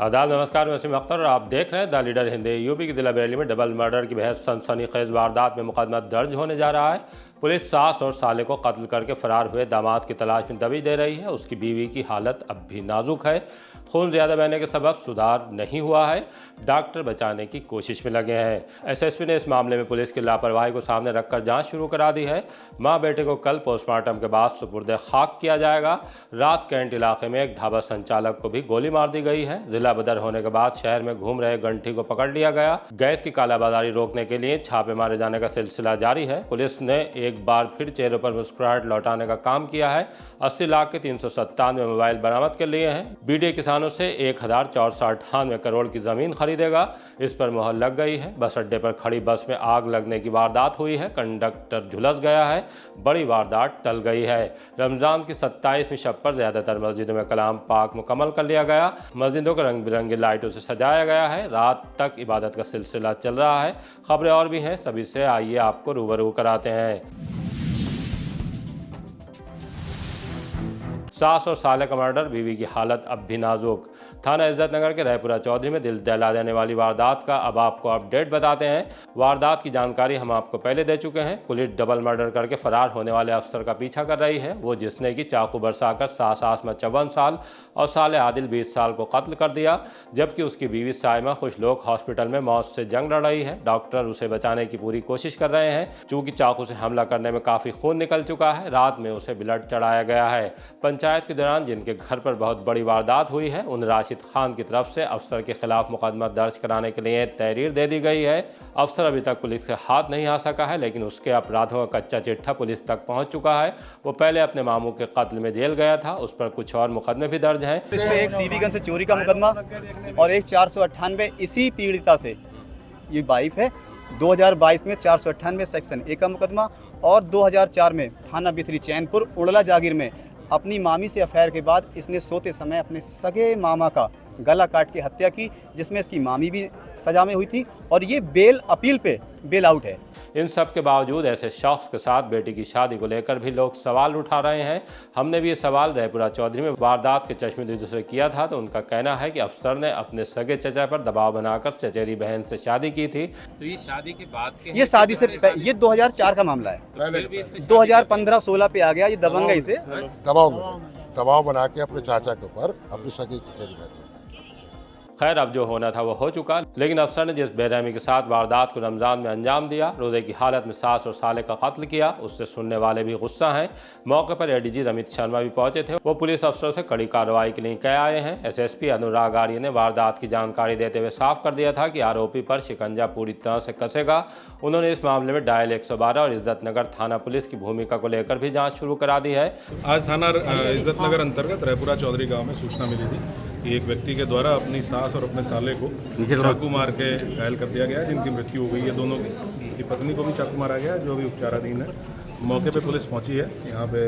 आदाब, नमस्कार। मैं वसीम अख्तर और आप देख रहे हैं द लीडर हिंदी। यूपी की जिला बरेली में डबल मर्डर की बेहद सनसनीखेज वारदात में मुकदमा दर्ज होने जा रहा है। पुलिस सास और साले को कत्ल करके फरार हुए दामाद की तलाश में दबी दे रही है। उसकी बीवी की हालत अब भी नाजुक है। खून ज़्यादा बहने के सबब सुधार नहीं हुआ है। डॉक्टर बचाने की कोशिश में लगे हैं। एसएसपी ने इस मामले में पुलिस की लापरवाही को सामने रखकर जांच शुरू करा दी है। मां बेटे को कल पोस्टमार्टम के बाद सुपुर्द खाक किया जाएगा। रात कैंट इलाके में एक ढाबा संचालक को भी गोली मार दी गई है। जिला बदर होने के बाद शहर में घूम रहे गंठी को पकड़ लिया गया। गैस की कालाबाजारी रोकने के लिए छापे मारे जाने का सिलसिला जारी है। पुलिस ने एक बार फिर चेहरे पर मुस्कुराहट लौटाने का काम किया है। 80 लाख के 397 मोबाइल बरामद कर लिए हैं। बीडीए किसानों से 1498 करोड़ की जमीन खरीदेगा, इस पर मुहर लग गई है। बस अड्डे पर खड़ी बस में आग लगने की वारदात हुई है। कंडक्टर झुलस गया है। बड़ी वारदात टल गई है। रमजान की 27वीं शब पर ज्यादातर मस्जिदों में कलाम पाक मुकम्मल कर लिया गया। मस्जिदों को रंग बिरंगी लाइटों से सजाया गया है। रात तक इबादत का सिलसिला चल रहा है। खबरें और भी हैं, सभी से आइए आपको रूबरू कराते हैं। सास और साले का मर्डर, बीवी की हालत अब भी नाजुक। थाना इज्जत नगर के रायपुरा चौधरी में दिल दहला देने वाली वारदात का अब आपको अपडेट बताते हैं। वारदात की जानकारी हम आपको पहले दे चुके हैं। पुलिस डबल मर्डर करके फरार होने वाले अफसर का पीछा कर रही है। वो जिसने की चाकू बरसाकर सास आसमा 54 साल और साले आदिल 20 साल को कत्ल कर दिया, जबकि उसकी बीवी साइमा कुछ लोग हॉस्पिटल में मौत से जंग लड़ रही है। डॉक्टर उसे बचाने की पूरी कोशिश कर रहे हैं। चूंकि चाकू से हमला करने में काफी खून निकल चुका है, रात में उसे ब्लड चढ़ाया गया है। पंचायत के दौरान जिनके घर पर बहुत बड़ी वारदात हुई है, उन राशिद खान की तरफ से अफसर के खिलाफ मुकदमा दर्ज कराने के लिए तहरीर दे दी गई है। अफसर अभी तक पुलिस के हाथ नहीं आ सका है, लेकिन उसके अपराधों का कच्चा चिट्ठा पुलिस तक पहुंच चुका है। वो पहले अपने मामू के कत्ल में जेल गया था। उस पर कुछ और मुकदमे भी दर्ज हैं। इस पे एक सीबी गन से चोरी का मुकदमा और एक 498 इसी पीड़िता से, ये वाइफ है, 2022 में 498 सेक्शन 1 का मुकदमा और 2004 में थाना बिथरी चैनपुर उड़ला जागीर में अपनी मामी से अफेयर के बाद इसने सोते समय अपने सगे मामा का गला काट के हत्या की, जिसमें इसकी मामी भी सजा में हुई थी और ये बेल अपील पे बेल आउट है। इन सब के बावजूद ऐसे शख्स के साथ बेटी की शादी को लेकर भी लोग सवाल उठा रहे हैं। हमने भी ये सवाल रायपुरा चौधरी में वारदात के चश्मदीद से किया था, तो उनका कहना है कि अफसर ने अपने सगे चचा पर दबाव बनाकर चचेरी बहन से शादी की थी। तो ये शादी के बाद के ये शादी से ये 2004 का मामला है। 2015-16 पे आ गया ये दबंगई से दबाव बना के अपने चाचा के ऊपर अपनी सगी चचेरी बहन। खैर, अब जो होना था वो हो चुका, लेकिन अफसर ने जिस बेरहमी के साथ वारदात को रमजान में अंजाम दिया, रोजे की हालत में सास और साले का कत्ल किया, उससे सुनने वाले भी गुस्सा हैं। मौके पर एडीजी रमित शर्मा भी पहुंचे थे। वो पुलिस अफसरों से कड़ी कार्रवाई के लिए कह आए हैं। एसएसपी अनुराग आर्य ने वारदात की जानकारी देते हुए साफ कर दिया था कि आरोपी पर शिकंजा पूरी तरह से कसेगा। उन्होंने इस मामले में डायल 112 और इज्जत नगर थाना पुलिस की भूमिका को लेकर भी जाँच शुरू करा दी है। आज थाना इज्जत नगर अंतर्गत रायपुरा चौधरी गाँव में सूचना मिली थी कि एक व्यक्ति के द्वारा अपनी सास और अपने साले को चाकू मार के घायल कर दिया गया, जिनकी मृत्यु हो गई है। दोनों की पत्नी को भी चाकू मारा गया, जो भी उपचाराधीन है। मौके पे पुलिस पहुंची है। यहाँ पे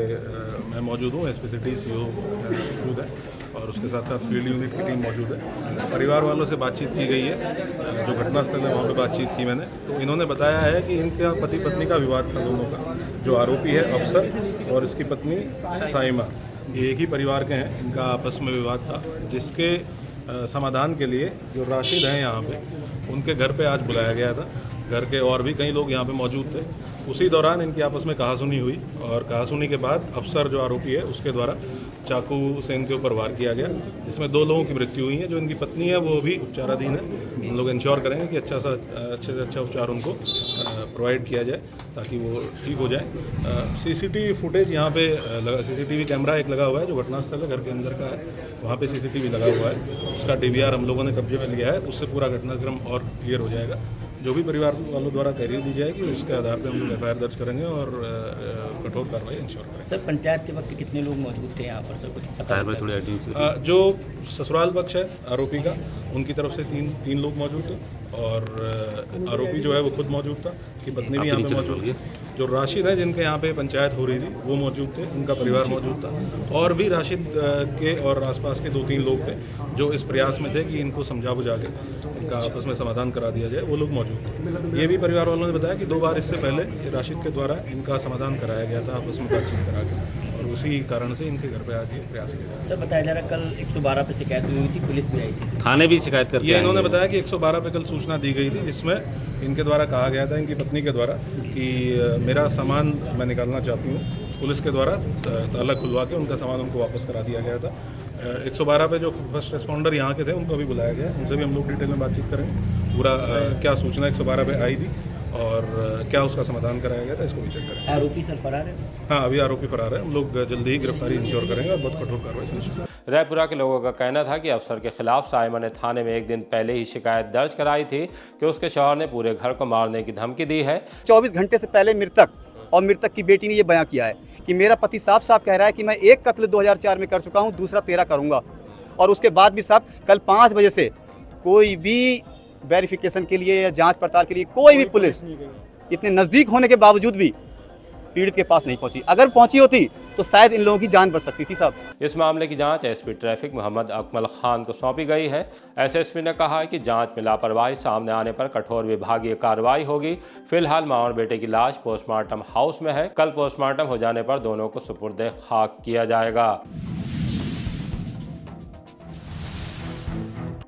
मैं मौजूद हूँ, एसपी सिटी सीओ मौजूद है और उसके साथ साथ फील्ड यूनिट की टीम मौजूद है। परिवार वालों से बातचीत की गई है। जो घटनास्थल है वहाँ पे बातचीत की मैंने, तो इन्होंने बताया है कि इनका पति पत्नी का विवाद था दोनों का। जो आरोपी है अफसर और इसकी पत्नी साइमा, ये एक ही परिवार के हैं। इनका आपस में विवाद था, जिसके समाधान के लिए जो राशिद हैं यहाँ पे, उनके घर पे आज बुलाया गया था। घर के और भी कई लोग यहाँ पे मौजूद थे। उसी दौरान इनकी आपस में कहासुनी हुई और कहासुनी के बाद अफसर जो आरोपी है उसके द्वारा चाकू से इनके ऊपर वार किया गया, जिसमें 2 लोगों की मृत्यु हुई है। जो इनकी पत्नी है वो भी उपचाराधीन है। हम लोग इंश्योर करेंगे कि अच्छे से अच्छा उपचार उनको प्रोवाइड किया जाए ताकि वो ठीक हो जाए। सीसीटीवी फुटेज यहाँ पे सीसीटीवी कैमरा एक लगा हुआ है, जो घटनास्थल है घर के अंदर का है, वहाँ पे सीसीटीवी लगा हुआ है। उसका डीवीआर हम लोगों ने कब्जे में लिया है। उससे पूरा घटनाक्रम और क्लियर हो जाएगा। जो भी परिवार वालों द्वारा तहरीर दी जाएगी उसके आधार पर हम लोग एफआईआर दर्ज करेंगे और कठोर कार्रवाई इंश्योर करेंगे। सर, पंचायत के वक्त कितने लोग मौजूद थे यहाँ पर? सर, कुछ पता है? जो ससुराल पक्ष है आरोपी का, उनकी तरफ से तीन लोग मौजूद थे और आरोपी जो है वो खुद मौजूद था, कि पत्नी भी यहाँ पे मौजूद थी। जो राशिद है जिनके यहाँ पे पंचायत हो रही थी वो मौजूद थे, उनका परिवार मौजूद था। और भी राशिद के और आसपास के 2-3 लोग थे जो इस प्रयास में थे कि इनको समझा बुझा के इनका आपस में समाधान करा दिया जाए, वो लोग मौजूद थे। ये भी परिवार वालों ने बताया कि 2 बार इससे पहले राशिद के द्वारा इनका समाधान कराया गया था आपस में बातचीत करा के, और उसी कारण से इनके घर पे आज ये प्रयास किया जा रहा है। सर बताया जा रहा है कल 112 पे शिकायत हुई थी, पुलिस भी आई थी। थाने भी शिकायत करके ये आए इन्होंने हैं। बताया कि 112 पे कल सूचना दी गई थी, जिसमें इनके द्वारा कहा गया था, इनकी पत्नी के द्वारा, कि मेरा सामान मैं निकालना चाहती हूँ। पुलिस के द्वारा ताला खुलवा के उनका सामान उनको वापस करा दिया गया था। 112 पे जो फर्स्ट रिस्पॉन्डर यहाँ के थे उनको भी बुलाया गया, उनसे भी हम लोग डिटेल में बातचीत करेंगे। पूरा क्या सूचना 112 पे आई थी और क्या उसका समाधान कराया गया था, इसको भी चेक करेंगे। आरोपी सर फरार है। हाँ, अभी आरोपी फरार है। हम लोग जल्दी ही गिरफ्तारी इंश्योर करेंगे और बहुत कठोर कार्रवाई सुनिश्चित। रायपुरा के लोगों का कहना था कि अफसर के खिलाफ साइमा ने थाने में एक दिन पहले ही शिकायत दर्ज कराई थी कि उसके शौहर ने पूरे घर को मारने की धमकी दी है। 24 घंटे से पहले मृतक और मृतक की बेटी ने ये बयां किया है कि मेरा पति साफ साफ कह रहा है कि मैं एक कत्ल 2004 में कर चुका हूं, दूसरा 13 करूंगा। और उसके बाद भी साहब कल 5 बजे से कोई भी वेरिफिकेशन के लिए या जांच पड़ताल के लिए कोई भी पुलिस इतने नज़दीक होने के बावजूद भी पीड़ित के पास नहीं पहुंची। अगर पहुंची होती तो शायद इन लोगों की जान बच सकती थी साहब। इस मामले की जांच एसपी ट्रैफिक मोहम्मद अकमल खान को सौंपी गई है। एसएसपी ने कहा है कि जांच में लापरवाही सामने आने पर कठोर विभागीय कार्रवाई होगी। फिलहाल मां और बेटे की लाश पोस्टमार्टम हाउस में है। कल पोस्टमार्टम हो जाने पर दोनों को सुपुर्द खाक किया जाएगा।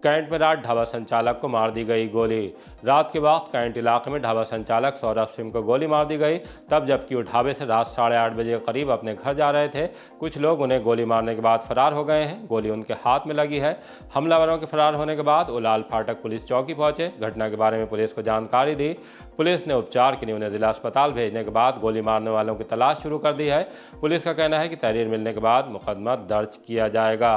कैंट में रात ढाबा संचालक को मार दी गई गोली। रात के वक्त कैंट इलाके में ढाबा संचालक सौरभ सिंह को गोली मार दी गई, तब जबकि वो ढाबे से रात 8:30 बजे के करीब अपने घर जा रहे थे। कुछ लोग उन्हें गोली मारने के बाद फरार हो गए हैं। गोली उनके हाथ में लगी है। हमलावरों के फरार होने के बाद वो लाल फाटक पुलिस चौकी पहुंचे। घटना के बारे में पुलिस को जानकारी दी। पुलिस ने उपचार के लिए उन्हें जिला अस्पताल भेजने के बाद गोली मारने वालों की तलाश शुरू कर दी है। पुलिस का कहना है कि तहरीर मिलने के बाद मुकदमा दर्ज किया जाएगा।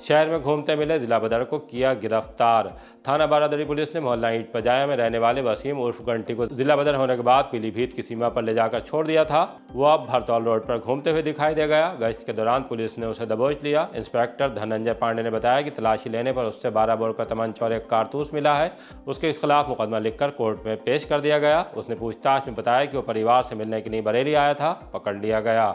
शहर में घूमते मिले जिला बदर को किया गिरफ्तार। थाना बारादरी पुलिस ने मोहल्ला ईंट पजाया में रहने वाले वसीम उर्फ घंटी को जिला बदर होने के बाद पीलीभीत की सीमा पर ले जाकर छोड़ दिया था। वो अब भरतौल रोड पर घूमते हुए दिखाई दे गया। गश्त के दौरान पुलिस ने उसे दबोच लिया। इंस्पेक्टर धनंजय पांडे ने बताया कि तलाशी लेने पर उससे 12 बोर का तमंचा और एक कारतूस मिला है। उसके खिलाफ मुकदमा लिखकर कोर्ट में पेश कर दिया गया। उसने पूछताछ में बताया कि वो परिवार से मिलने के लिए बरेली आया था। पकड़ लिया गया।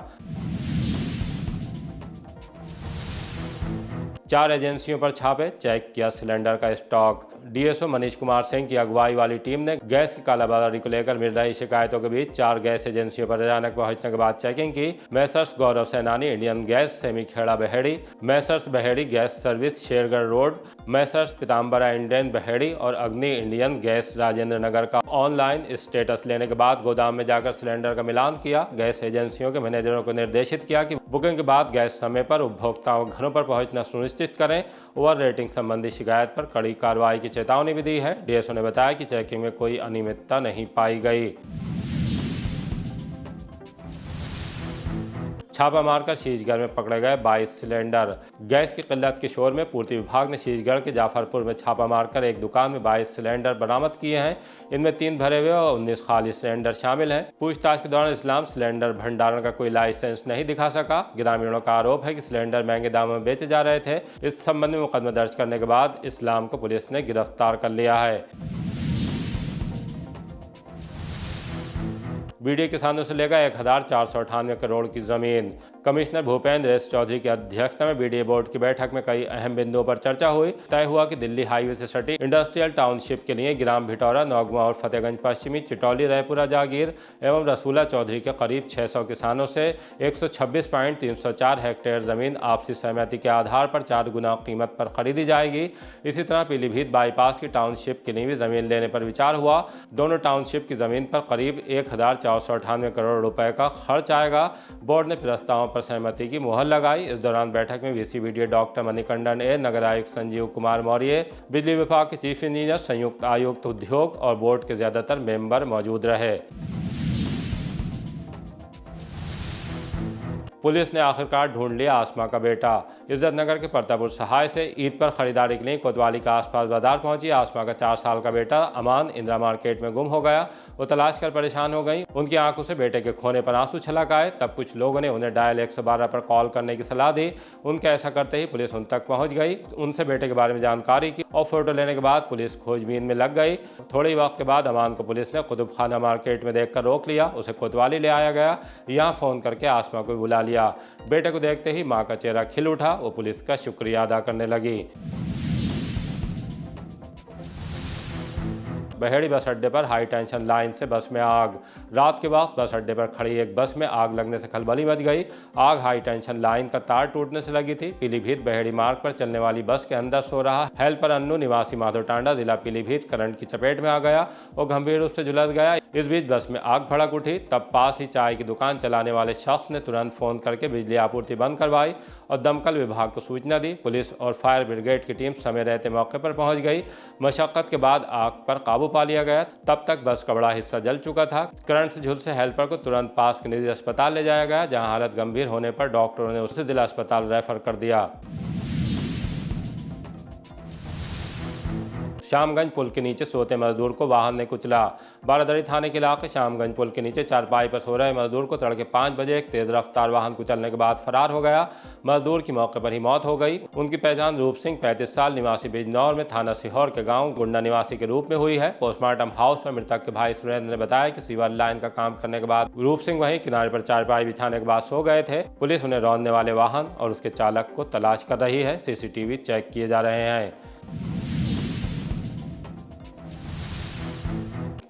4 एजेंसियों पर छापे, चेक किया सिलेंडर का स्टॉक। डीएसओ मनीष कुमार सिंह की अगुवाई वाली टीम ने गैस की कालाबाजारी को लेकर मिल रही शिकायतों के बीच 4 गैस एजेंसियों पर अचानक पहुंचने के बाद चेकिंग की। Messrs Gaurav Sainani Indian gas Semi Kheda Baheri, messrs Baheri gas service Shergarh road, messrs Pitambara Indian Baheri और अग्नि इंडियन गैस राजेंद्र नगर का ऑनलाइन स्टेटस लेने के बाद गोदाम में जाकर सिलेंडर का मिलान किया। गैस एजेंसियों के मैनेजरों को निर्देशित किया कि बुकिंग के बाद गैस समय पर उपभोक्ताओं के घरों पर पहुंचना सुनिश्चित करें। ओवर रेटिंग संबंधी शिकायत पर कड़ी कार्रवाई की चेतावनी भी दी है। डीएसओ ने बताया कि चेकिंग में कोई अनियमितता नहीं पाई गई। छापा मारकर शीशगढ़ में पकड़े गए 22 सिलेंडर। गैस की किल्लत के शोर में पूर्ति विभाग ने शीशगढ़ के जाफरपुर में छापा मारकर एक दुकान में 22 सिलेंडर बरामद किए हैं। इनमें 3 भरे हुए और 19 खाली सिलेंडर शामिल हैं। पूछताछ के दौरान इस्लाम सिलेंडर भंडारण का कोई लाइसेंस नहीं दिखा सका। ग्रामीणों का आरोप है कि सिलेंडर महंगे दामों में बेचे जा रहे थे। इस संबंध में मुकदमा दर्ज करने के बाद इस्लाम को पुलिस ने गिरफ्तार कर लिया है। बीडीए किसानों से लेगा 1498 करोड़ की जमीन। कमिश्नर भूपेंद्र एस चौधरी की अध्यक्षता में बीडीए बोर्ड की बैठक में कई अहम बिंदुओं पर चर्चा हुई। तय हुआ कि दिल्ली हाईवे से सटी इंडस्ट्रियल टाउनशिप के लिए ग्राम भिटौरा, नौगवा और फतेहगंज पश्चिमी, चिटौली, रायपुरा जागीर एवं रसूला चौधरी के करीब 600 किसानों से 126.304 हेक्टेयर जमीन आपसी सहमति के आधार पर 4 गुना कीमत पर खरीदी जाएगी। इसी तरह पीलीभीत बाईपास की टाउनशिप के लिए भी जमीन लेने पर विचार हुआ। दोनों टाउनशिप की जमीन पर करीब 1498 करोड़ रुपए का खर्च आएगा। बोर्ड ने प्रस्तावों पर सहमति की मुहर लगाई। इस दौरान बैठक में वीसी बीडीए डॉक्टर मणिकंदन ए, नगर आयुक्त संजीव कुमार मौर्य, बिजली विभाग के चीफ इंजीनियर, संयुक्त आयुक्त उद्योग और बोर्ड के ज्यादातर मेंबर मौजूद रहे। पुलिस ने आखिरकार ढूंढ लिया आसमा का बेटा। इज्जत नगर के परतापुर सहाय से ईद पर खरीदारी के लिए कोतवाली के आसपास बाजार पहुंची आसमा का 4 साल का बेटा अमान इंदिरा मार्केट में गुम हो गया। वो तलाश कर परेशान हो गई। उनकी आंखों से बेटे के खोने पर आंसू छलक आए। तब कुछ लोगों ने उन्हें डायल 112 पर कॉल करने की सलाह दी। उनके ऐसा करते ही पुलिस उन तक पहुंच गई, उनसे बेटे के बारे में जानकारी की और फोटो लेने के बाद पुलिस खोजबीन में लग गई। थोड़े वक्त के बाद अमान को पुलिस ने कुतुब खाना मार्केट में देखकर रोक लिया। उसे कोतवाली ले आया गया। यहाँ फोन करके आसमा को बुला लिया। बेटे को देखते ही मां का चेहरा खिल उठा। वो पुलिस का शुक्रिया अदा करने लगी। बहेड़ी बस अड्डे पर हाई टेंशन लाइन से बस में आग। रात के वक्त बस अड्डे पर खड़ी एक बस में आग लगने से खलबली मच गई। आग हाई टेंशन लाइन का तार टूटने से लगी थी। पीलीभीत बहेड़ी मार्ग पर चलने वाली बस के अंदर सो रहा हेल्पर अन्नू निवासी माधव टांडा जिला पीलीभीत करंट की चपेट में आ गया और गंभीर रूप से झुलस गया। इस बीच बस में आग भड़क उठी। तब पास ही चाय की दुकान चलाने वाले शख्स ने तुरंत फोन करके बिजली आपूर्ति बंद करवाई और दमकल विभाग को सूचना दी। पुलिस और फायर ब्रिगेड की टीम समय रहते मौके पर पहुंच गई। मशक्कत के बाद आग पर काबू पा लिया गया। तब तक बस का बड़ा हिस्सा जल चुका था। करंट से झुलसे हेल्पर को तुरंत पास के निजी अस्पताल ले जाया गया, जहां हालत गंभीर होने पर डॉक्टरों ने उसे जिला अस्पताल रेफर कर दिया। श्यामगंज पुल के नीचे सोते मजदूर को वाहन ने कुचला। बारादरी थाने के इलाके श्यामगंज पुल के नीचे चारपाई पर सो रहे मजदूर को तड़के 5 बजे एक तेज रफ्तार वाहन कुचलने के बाद फरार हो गया। मजदूर की मौके पर ही मौत हो गई। उनकी पहचान रूप सिंह 35 साल निवासी बिजनौर में थाना सीहोर के गांव गुंडा निवासी के रूप में हुई है। पोस्टमार्टम हाउस पर मृतक के भाई सुरेंद्र ने बताया कि सीवर लाइन का काम करने के बाद रूप सिंह वहीं किनारे पर चारपाई बिछाने के बाद सो गए थे। पुलिस उन्हें रौंदने वाले वाहन और उसके चालक को तलाश कर रही है। सीसीटीवी चेक किए जा रहे हैं।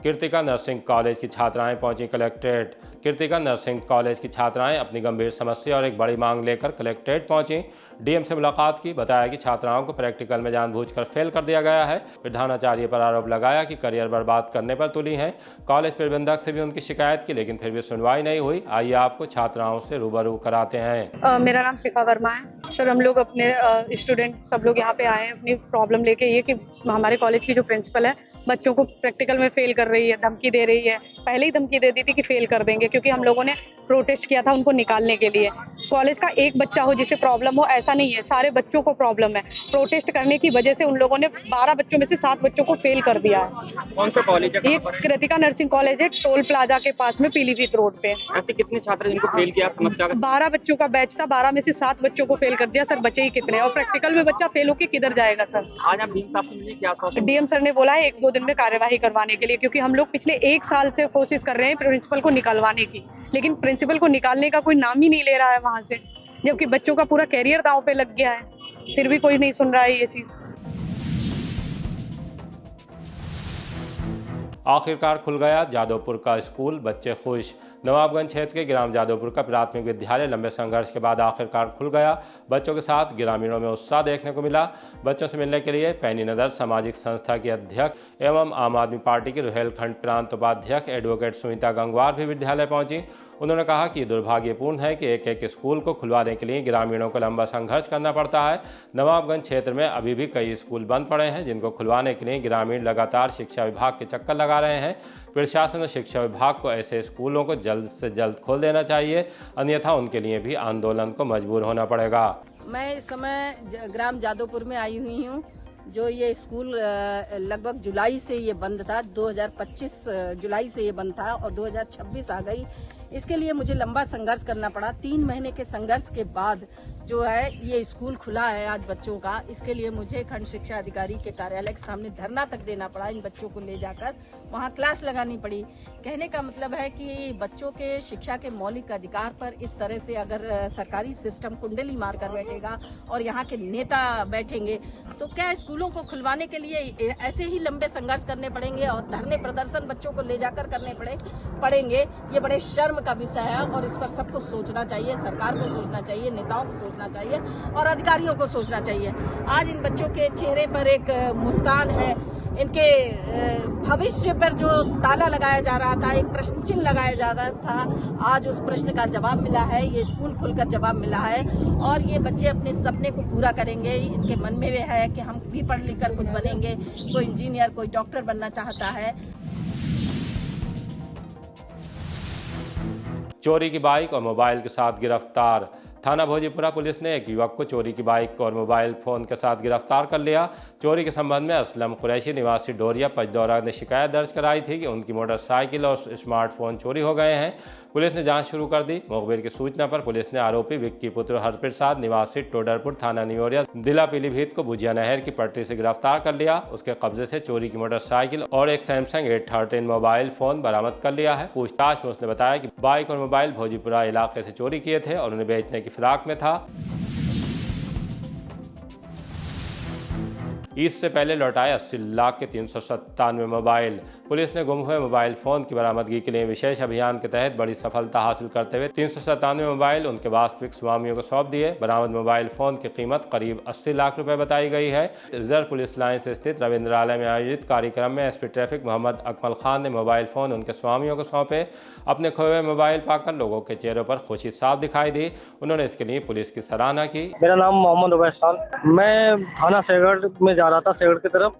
कीर्तिका नर्सिंग कॉलेज की छात्राएं पहुंची कलेक्ट्रेट। कीर्तिका नर्सिंग कॉलेज की छात्राएं अपनी गंभीर समस्या और एक बड़ी मांग लेकर कलेक्ट्रेट पहुंची। डीएम से मुलाकात की। बताया कि छात्राओं को प्रैक्टिकल में जानबूझकर फेल कर दिया गया है। प्रधानाचार्य पर आरोप लगाया कि करियर बर्बाद करने पर तुली हैं। कॉलेज प्रबंधक से भी उनकी शिकायत की, लेकिन फिर भी सुनवाई नहीं हुई। आइए आपको छात्राओं से रूबरू कराते हैं। मेरा नाम शिखा वर्मा है सर। हम लोग अपने स्टूडेंट सब लोग यहाँ पे आए हैं अपनी प्रॉब्लम लेके। ये कि हमारे कॉलेज की जो प्रिंसिपल है बच्चों को प्रैक्टिकल में फेल कर रही है, धमकी दे रही है। पहले ही धमकी दे दी थी कि फेल कर देंगे, क्योंकि हम लोगों ने प्रोटेस्ट किया था उनको निकालने के लिए। कॉलेज का एक बच्चा हो जिसे प्रॉब्लम हो ऐसा नहीं है, सारे बच्चों को प्रॉब्लम है। प्रोटेस्ट करने की वजह से उन लोगों ने 12 बच्चों में से 7 बच्चों को फेल कर दिया है। कौन सा कॉलेज है? ये कृतिका नर्सिंग कॉलेज है, टोल प्लाजा के पास में, पीलीभीत रोड पे। ऐसे कितने छात्र जिनको फेल किया समस्या का? 12 बच्चों का बैच था, 12 में से 7 बच्चों को फेल कर दिया सर। बचे ही कितने? और प्रैक्टिकल में बच्चा फेल होकर किधर जाएगा सर? आज आप डीएम साहब से मिले, क्या आश्वासन? डीएम सर ने बोला है 1-2 दिन में कार्यवाही करवाने के लिए, क्योंकि हम लोग पिछले 1 साल से कोशिश कर रहे हैं प्रिंसिपल को निकलवाने की, लेकिन प्रिंसिपल को निकालने का कोई नाम ही नहीं ले रहा है वहां से, जबकि बच्चों का पूरा कैरियर दांव पे लग गया है। फिर भी कोई नहीं सुन रहा है ये चीज। आखिरकार खुल गया जादवपुर का स्कूल, बच्चे खुश। नवाबगंज क्षेत्र के ग्राम जादवपुर का प्राथमिक विद्यालय लंबे संघर्ष के बाद आखिरकार खुल गया। बच्चों के साथ ग्रामीणों में उत्साह देखने को मिला। बच्चों से मिलने के लिए पैनी नगर सामाजिक संस्था की अध्यक्ष एवं आम आदमी पार्टी के रुहेलखंड प्रांत उपाध्यक्ष एडवोकेट सुनीता गंगवार भी विद्यालय पहुंची। उन्होंने कहा कि दुर्भाग्यपूर्ण है कि एक स्कूल को खुलवाने के लिए ग्रामीणों को लंबा संघर्ष करना पड़ता है। नवाबगंज क्षेत्र में अभी भी कई स्कूल बंद पड़े हैं, जिनको खुलवाने के लिए ग्रामीण लगातार शिक्षा विभाग के चक्कर लगा रहे हैं। प्रशासन और शिक्षा विभाग को ऐसे स्कूलों को जल्द से जल्द खोल देना चाहिए, अन्यथा उनके लिए भी आंदोलन को मजबूर होना पड़ेगा। मैं इस समय ग्राम जादवपुर में आई हुई हूँ। जो ये स्कूल लगभग जुलाई से ये बंद था, 2025 जुलाई से ये बंद था और 2026 आ गई। इसके लिए मुझे लंबा संघर्ष करना पड़ा। 3 महीने के संघर्ष के बाद जो है ये स्कूल खुला है आज बच्चों का। इसके लिए मुझे खंड शिक्षा अधिकारी के कार्यालय के सामने धरना तक देना पड़ा। इन बच्चों को ले जाकर वहाँ क्लास लगानी पड़ी। कहने का मतलब है कि बच्चों के शिक्षा के मौलिक अधिकार पर इस तरह से अगर सरकारी सिस्टम कुंडली मार कर बैठेगा और यहाँ के नेता बैठेंगे तो क्या स्कूलों को खुलवाने के लिए ऐसे ही लंबे संघर्ष करने पड़ेंगे और धरने प्रदर्शन बच्चों को ले जाकर करने पड़ेंगे। ये बड़े शर्म का विषय है और इस पर सबको सोचना चाहिए। सरकार को सोचना चाहिए, नेताओं को सोचना चाहिए और अधिकारियों को सोचना चाहिए। आज इन बच्चों के चेहरे पर एक मुस्कान है। इनके भविष्य पर जो ताला लगाया जा रहा था, एक प्रश्न चिन्ह लगाया जा रहा था, आज उस प्रश्न का जवाब मिला है। ये स्कूल खुलकर जवाब मिला है और ये बच्चे अपने सपने को पूरा करेंगे। इनके मन में वे है कि हम भी पढ़ लिख कर कुछ बनेंगे। कोई इंजीनियर, कोई डॉक्टर बनना चाहता है। चोरी की बाइक और मोबाइल के साथ गिरफ्तार। थाना भोजीपुरा पुलिस ने एक युवक को चोरी की बाइक और मोबाइल फोन के साथ गिरफ्तार कर लिया। चोरी के संबंध में असलम कुरैशी निवासी डोरिया पचदौरा ने शिकायत दर्ज कराई थी कि उनकी मोटरसाइकिल और स्मार्टफोन चोरी हो गए हैं। पुलिस ने जांच शुरू कर दी। मुखबिर की सूचना पर पुलिस ने आरोपी विक्की पुत्र हरप्रसाद निवासी टोडरपुर थाना नियोरिया जिला पीलीभीत को भुजिया नहर की पटरी से गिरफ्तार कर लिया। उसके कब्जे से चोरी की मोटरसाइकिल और एक सैमसंग A13 मोबाइल फोन बरामद कर लिया है। पूछताछ में उसने बताया कि बाइक और मोबाइल भोजीपुरा इलाके से चोरी किए थे और उन्हें बेचने की फिराक में था। ईद से पहले लौटाए 80 लाख के 397 मोबाइल। पुलिस ने गुम हुए मोबाइल फ़ोन की बरामदगी के लिए विशेष अभियान के तहत बड़ी सफलता हासिल करते हुए 397 मोबाइल उनके वास्तविक स्वामियों को सौंप दिए। बरामद मोबाइल फ़ोन की कीमत करीब 80 लाख रुपए बताई गई है। रिजर्व पुलिस लाइन से स्थित रविंद्रालय में आयोजित कार्यक्रम में एसपी ट्रैफिक मोहम्मद अकमल खान ने मोबाइल फ़ोन उनके स्वामियों को सौंपे। अपने खोए हुए मोबाइल पाकर लोगों के चेहरों पर खुशी साफ दिखाई दी। उन्होंने इसके लिए पुलिस की सराहना की। मेरा नाम मोहम्मद उबैद खान, मैं थाना सेगड़ में जा रहा था, सेगड़ की तरफ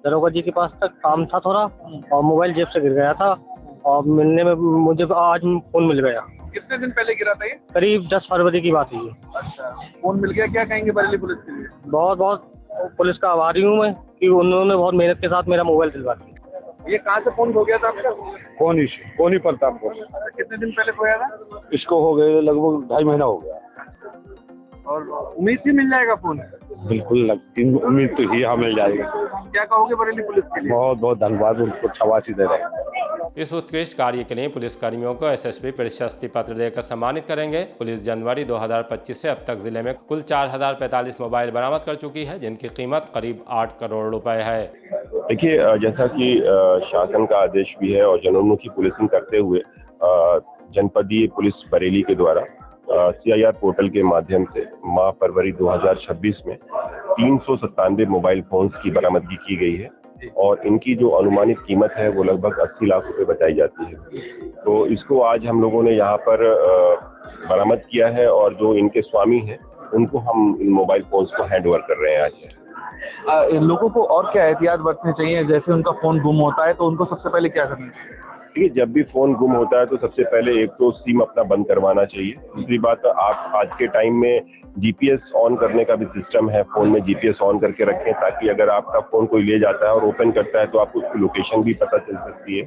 दरोगा जी के पास तक काम था थोड़ा, और मोबाइल जेब से गिर गया था और मिलने में मुझे आज फोन मिल गया। कितने दिन पहले गिरा था ये? करीब 10 फरवरी की बात है ये। अच्छा, फोन मिल गया, क्या कहेंगे बरेली पुलिस के लिए? बहुत बहुत पुलिस का आभारी हूँ मैं कि उन्होंने बहुत मेहनत के साथ मेरा मोबाइल दिलवा दिया। ये कहाँ से फोन खो गया था आपका? कौन ही पड़ता आपको? कितने दिन पहले खोया था? इसको हो गए लगभग 2.5 महीना हो गया। और उम्मीद थी मिल जाएगा फोन? बिल्कुल लगती उम्मीद तो ही हमें जाएगी। क्या कहोगे बरेली पुलिस के लिए? बहुत बहुत धन्यवाद, उनको शाबाशी दे रहे हैं। इस उत्कृष्ट कार्य के लिए पुलिस कर्मियों को एसएसपी प्रशस्ति पत्र देकर सम्मानित करेंगे। पुलिस जनवरी 2025 से अब तक जिले में कुल 4045 मोबाइल बरामद कर चुकी है, जिनकी कीमत करीब 8 करोड़ रुपए है। देखिए, जैसा कि शासन का आदेश भी है और जनोन्मुखी पुलिसिंग करते हुए जनपदीय पुलिस बरेली के द्वारा CIR पोर्टल के माध्यम से माह फरवरी 2026 में 397 मोबाइल फोन्स की बरामदगी की गई है और इनकी जो अनुमानित कीमत है वो लगभग 80 लाख रुपए बताई जाती है। तो इसको आज हम लोगों ने यहाँ पर बरामद किया है और जो इनके स्वामी हैं उनको हम इन मोबाइल फोन्स को हैंड ओवर कर रहे हैं आज। लोगों को और क्या एहतियात बरतने चाहिए? जैसे उनका फोन गुम होता है तो उनको सबसे पहले क्या करना चाहिए? देखिए, जब भी फोन गुम होता है तो सबसे पहले एक तो सिम अपना बंद करवाना चाहिए। दूसरी बात, आप आज के टाइम में GPS ऑन करने का भी सिस्टम है, फोन में GPS ऑन करके रखें ताकि अगर आपका फोन कोई ले जाता है और ओपन करता है तो आपको उसकी लोकेशन भी पता चल सकती है।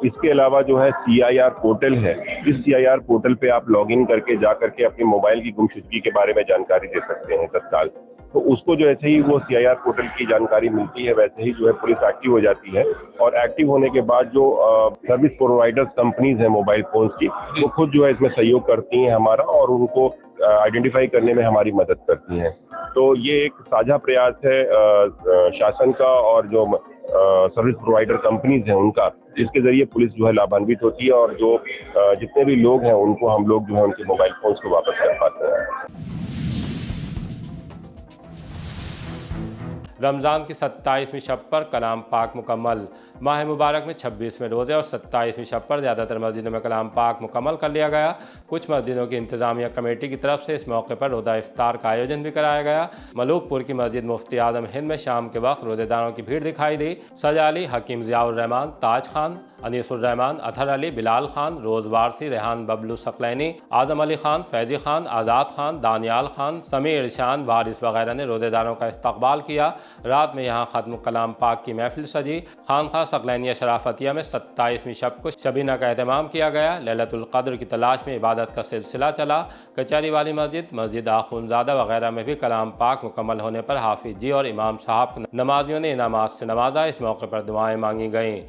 इसके अलावा जो है CIR पोर्टल है, इस CIR पोर्टल पे आप लॉगिन करके जा करके अपने मोबाइल की गुमशुदगी के बारे में जानकारी दे सकते हैं तत्काल। तो उसको जो ऐसे ही वो CIR पोर्टल की जानकारी मिलती है वैसे ही जो है पुलिस एक्टिव हो जाती है और एक्टिव होने के बाद जो सर्विस प्रोवाइडर्स कंपनीज हैं मोबाइल फोन्स की, वो खुद जो है इसमें सहयोग करती हैं हमारा और उनको आइडेंटिफाई करने में हमारी मदद करती हैं। तो ये एक साझा प्रयास है शासन का और जो सर्विस प्रोवाइडर कंपनीज हैं उनका, जिसके जरिए पुलिस जो है लाभान्वित होती है और जो जितने भी लोग हैं उनको हम लोग जो है उनके मोबाइल फोन्स को वापस कर पाते हैं। रमज़ान की 27वीं शब पर कलाम पाक मुकम्मल। माह मुबारक में 26वें रोज़े और 27वीं शब पर ज़्यादातर मस्जिदों में कलाम पाक मुकम्मल कर लिया गया। कुछ मस्जिदों की इंतज़ामिया कमेटी की तरफ से इस मौके पर रोज़ा इफ्तार का आयोजन भी कराया गया। मलूकपुर की मस्जिद मुफ्ती आजम हिंद में शाम के वक्त रोज़ेदारों की भीड़ दिखाई दी। सजा अली, हकीम ज़ियाउर रहमान, ताज खान, अनीसुर रहमान, अतहर अली, बिलाल खान, रोज़ वारसी, रेहान बबलू सकलैनी, आजम अली खान, फैजी खान, आज़ाद खान, दानियाल खान, समीर शान, वारिस वगैरह ने रोज़ेदारों का इस्तकबाल किया। रात में यहाँ खत्म कलाम पाक की महफिल सजी। खानखा सकलैनिया शराफतिया में 27वीं शब को शबीना का एहतमाम किया गया। लैलतुल क़द्र की तलाश में इबादत का सिलसिला चला। कचहरी वाली मस्जिद, मस्जिद आखुनज़ादा वगैरह में भी कलाम पाक मुकम्मल होने पर हाफिज जी और इमाम साहब को नमाजियों ने इनामात से नवाजा। इस मौके पर दुआएं मांगी गईं।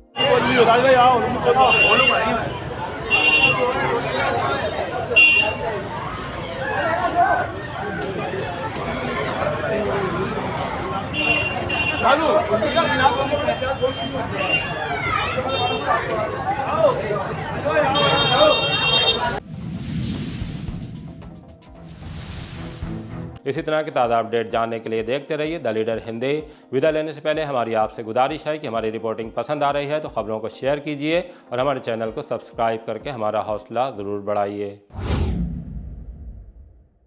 इसी तरह की ताज़ा अपडेट जानने के लिए देखते रहिए द लीडर हिंदी। विदा लेने से पहले हमारी आपसे गुजारिश है कि हमारी रिपोर्टिंग पसंद आ रही है तो खबरों को शेयर कीजिए और हमारे चैनल को सब्सक्राइब करके हमारा हौसला ज़रूर बढ़ाइए।